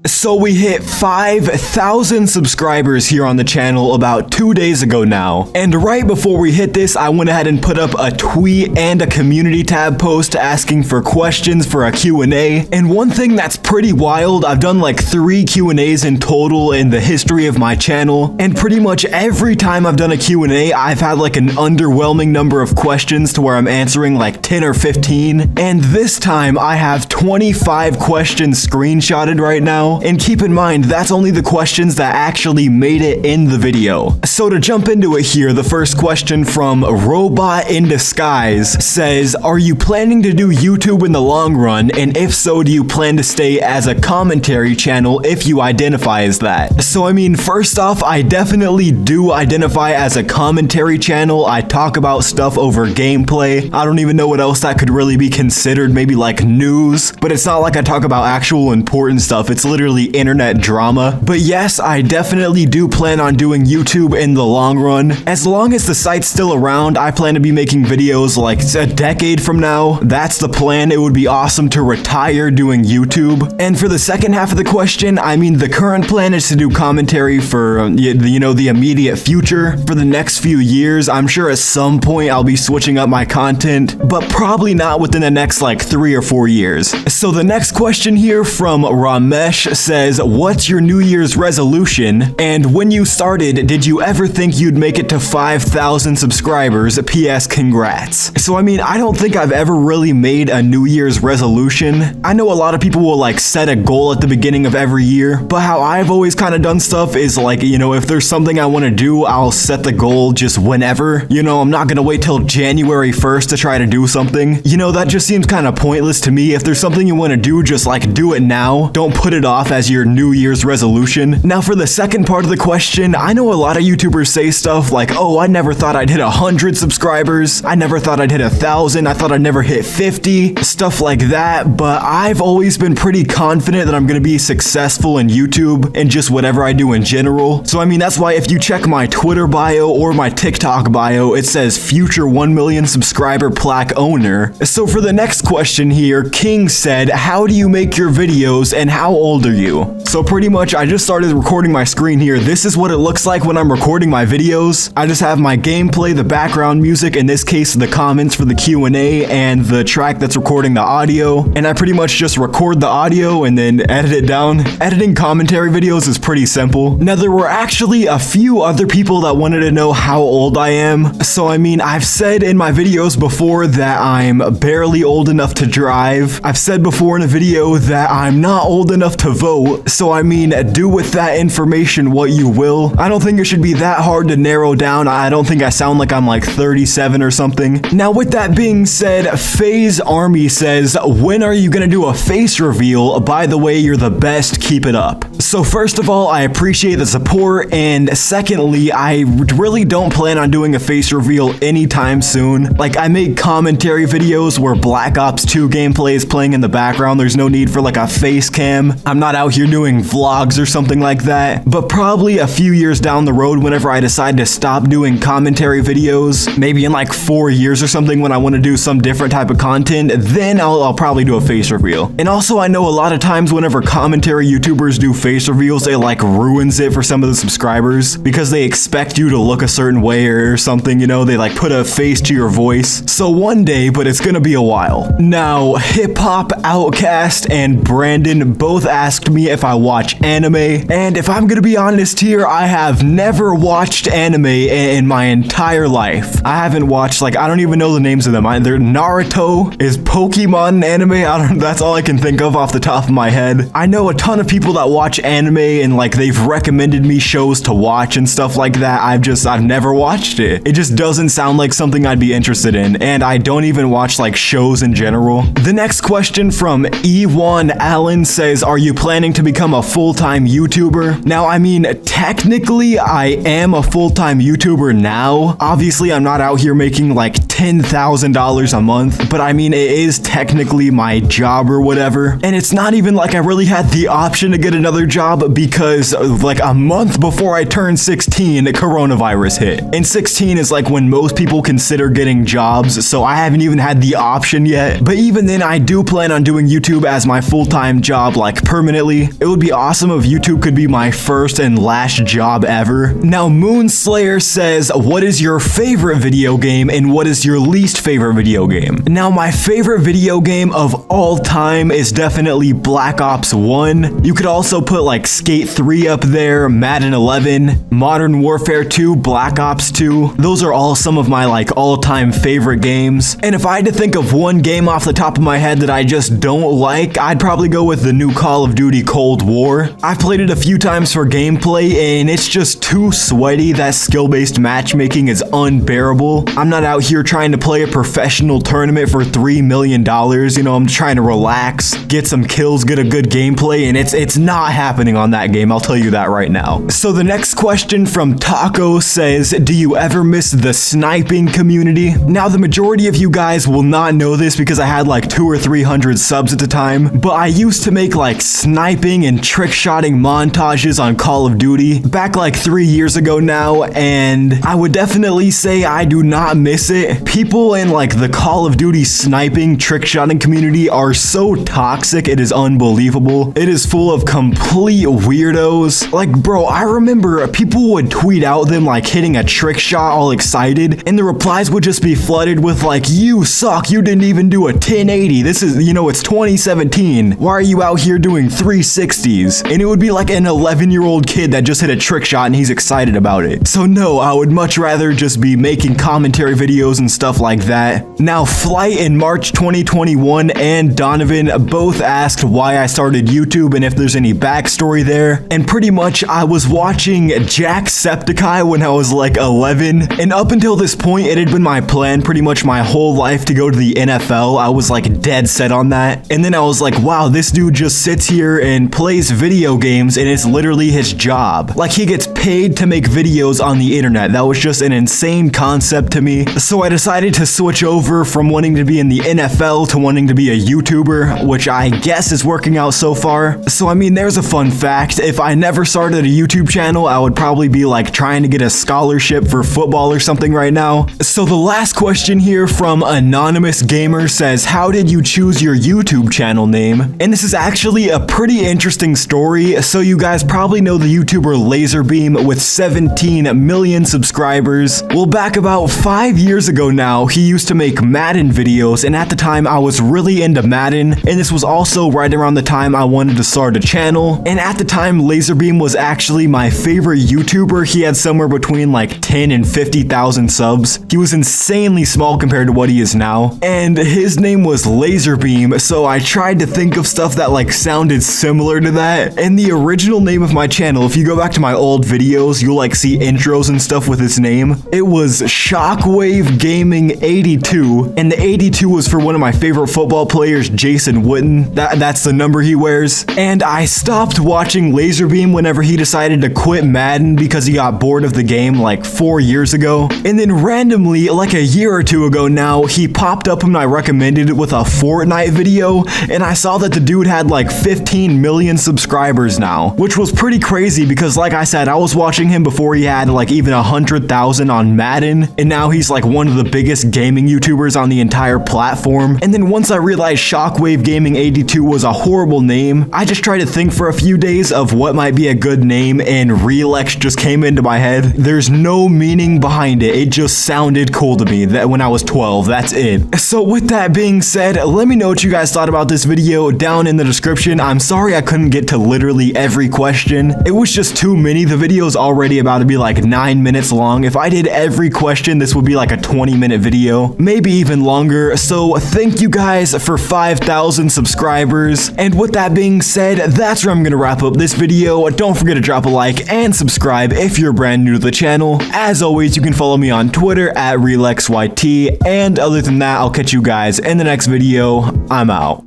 So we hit 5,000 subscribers here on the channel about 2 days ago now. And right before we hit this, I went ahead and put up a tweet and a community tab post asking for questions for a Q&A. And one thing that's pretty wild, I've done like 3 Q&As in total in the history of my channel. And pretty much every time I've done a Q&A, I've had like an underwhelming number of questions to where I'm answering like 10 or 15. And this time I have 25 questions screenshotted right now. And keep in mind, that's only the questions that actually made it in the video. So to jump into it here, the first question from Robot in Disguise says, are you planning to do YouTube in the long run? And if so, do you plan to stay as a commentary channel if you identify as that? So I mean, first off, I definitely do identify as a commentary channel. I talk about stuff over gameplay. I don't even know what else that could really be considered, maybe like news, but it's not like I talk about actual important stuff. It's literally internet drama. But yes, I definitely do plan on doing YouTube in the long run. As long as the site's still around, I plan to be making videos like a decade from now. That's the plan. It would be awesome to retire doing YouTube. And for the second half of the question, I mean, the current plan is to do commentary for, you know, the immediate future. For the next few years, I'm sure at some point I'll be switching up my content, but probably not within the next like 3 or 4 years. So the next question here from Ramesh says, what's your New Year's resolution? And when you started, did you ever think you'd make it to 5,000 subscribers? P.S. Congrats. So I mean, I don't think I've ever really made a New Year's resolution. I know a lot of people will like set a goal at the beginning of every year, but how I've always kind of done stuff is like, you know, if there's something I want to do, I'll set the goal just whenever. You know, I'm not gonna wait till January 1st to try to do something. You know, that just seems kind of pointless to me. If there's something you want to do, just like do it now. Don't put it off as your New Year's resolution. Now for the second part of the question, I know a lot of YouTubers say stuff like, oh, I never thought I'd hit 100 subscribers. I never thought I'd hit 1,000. I thought I'd never hit 50, stuff like that. But I've always been pretty confident that I'm gonna be successful in YouTube and just whatever I do in general. So I mean, that's why if you check my Twitter bio or my TikTok bio, it says future 1 million subscriber plaque owner. So for the next question here, King said, how do you make your videos and how old are you? So pretty much I just started recording my screen here. This is what it looks like when I'm recording my videos. I just have my gameplay, the background music, in this case the comments for the Q&A, and the track that's recording the audio. And I pretty much just record the audio and then edit it down. Editing commentary videos is pretty simple. Now there were actually a few other people that wanted to know how old I am. So I mean, I've said in my videos before that I'm barely old enough to drive. I've said before in a video that I'm not old enough to vote. So I mean, do with that information what you will. I don't think it should be that hard to narrow down. I don't think I sound like I'm like 37 or something. Now with that being said, FaZe Army says, when are you gonna do a face reveal? By the way, you're the best, keep it up. So first of all, I appreciate the support, and secondly, I really don't plan on doing a face reveal anytime soon. Like, I make commentary videos where Black Ops 2 gameplay is playing in the background. There's no need for like a face cam. I'm not out here doing vlogs or something like that. But probably a few years down the road, whenever I decide to stop doing commentary videos, maybe in like 4 years or something, when I want to do some different type of content, then I'll probably do a face reveal. And also, I know a lot of times whenever commentary YouTubers do face reveals, it like ruins it for some of the subscribers because they expect you to look a certain way or something, you know, they like put a face to your voice. So one day, but it's gonna be a while. Now, Hip Hop Outcast and Brandon both asked me if I watch anime, and if I'm gonna be honest here, I have never watched anime in my entire life. I haven't watched, like, I don't even know the names of them. Either Naruto, is Pokemon anime? That's all I can think of off the top of my head. I know a ton of people that watch anime and like they've recommended me shows to watch and stuff like that. I've never watched it. It just doesn't sound like something I'd be interested in, and I don't even watch like shows in general. The next question from Ewan Allen says, are you planning to become a full-time YouTuber? Now, I mean, technically I am a full-time YouTuber now. Obviously, I'm not out here making like $10,000 a month, but I mean, it is technically my job or whatever. And it's not even like I really had the option to get another job because like a month before I turned 16, coronavirus hit. And 16 is like when most people consider getting jobs, so I haven't even had the option yet. But even then, I do plan on doing YouTube as my full-time job, like permanently. It would be awesome if YouTube could be my first and last job ever. Now, Moonslayer says, what is your favorite video game and what is your least favorite video game? Now, my favorite video game of all time is definitely Black Ops 1. You could also put like Skate 3 up there, Madden 11, Modern Warfare 2, Black Ops 2. Those are all some of my like all-time favorite games. And if I had to think of one game off the top of my head that I just don't like, I'd probably go with the new Call of Duty Cold War. I've played it a few times for gameplay and it's just too sweaty. That skill-based matchmaking is unbearable. I'm not out here trying to play a professional tournament for $3 million. You know, I'm trying to relax, get some kills, get a good gameplay, and it's not happening on that game. I'll tell you that right now. So the next question from Taco says, do you ever miss the sniping community? Now, the majority of you guys will not know this because I had like 200 or 300 subs at the time, but I used to make like sniping and trick shotting montages on Call of Duty back like 3 years ago now, and I would definitely say I do not miss it. People in like the Call of Duty sniping trick shotting community are so toxic, it is unbelievable. It is full of complete weirdos. Like, bro, I remember people would tweet out them like hitting a trick shot all excited, and the replies would just be flooded with like, you suck, you didn't even do a 1080. This is, you know, it's 2017. Why are you out here doing 360s? And it would be like an 11-year-old kid that just hit a trick shot and he's excited about it. So no, I would much rather just be making commentary videos and stuff like that. Now, Flight in March 2021 and Donovan both asked why I started YouTube and if there's any backstory there. And pretty much I was watching Jacksepticeye when I was like 11, and up until this point it had been my plan pretty much my whole life to go to the NFL. I was like dead set on that. And then I was like, wow, this dude just sits here and plays video games and it's literally his job. Like, he gets paid to make videos on the internet. That was just an insane concept to me. So I decided to switch over from wanting to be in the NFL to wanting to be a YouTuber, which I guess is working out so far. So I mean, there's a fun fact. If I never started a YouTube channel, I would probably be like trying to get a scholarship for football or something right now. So the last question here from Anonymous Gamer says, how did you choose your YouTube channel name? And this is actually a pretty interesting story. So you guys probably know the YouTuber Laserbeam with 17 million subscribers. Well, back about 5 years ago now, he used to make Madden videos, and at the time I was really into Madden, and this was also right around the time I wanted to start a channel. And at the time, Laserbeam was actually my favorite YouTuber. He had somewhere between like 10 and 50,000 subs. He was insanely small compared to what he is now, and his name was Laserbeam, so I tried to think of stuff that like sounded similar to that. And the original name of my channel, if you go back to my old videos, you'll like see intros and stuff with his name. It was Shockwave Gaming 82, and the 82 was for one of my favorite football players, Jason Witten. That's the number he wears. And I stopped watching Laserbeam whenever he decided to quit Madden because he got bored of the game like 4 years ago. And then randomly, like a year or two ago now, he popped up when I recommended it with a Fortnite video, and I saw that the dude had like 15 million subscribers now, which was pretty crazy because like I said, I was watching him before he had like even 100,000 on Madden, and now he's like one of the biggest gaming YouTubers on the entire platform. And then once I realized Shockwave Gaming 82 was a horrible name, I just tried to think for a few days of what might be a good name, and Relex just came into my head. There's no meaning behind it. It just sounded cool to me that when I was 12, that's it. So with that being said, let me know what you guys thought about this video down in the description. I'm sorry I couldn't get to literally every question. It was just too many. The video's already about to be like 9 minutes long. If I did every question, this would be like a 20-minute video, maybe even longer. So thank you guys for 5,000 subscribers. And with that being said, that's where I'm gonna wrap up this video. Don't forget to drop a like and subscribe if you're brand new to the channel. As always, you can follow me on Twitter at RelexYT. And other than that, I'll catch you guys in the next video. I'm out.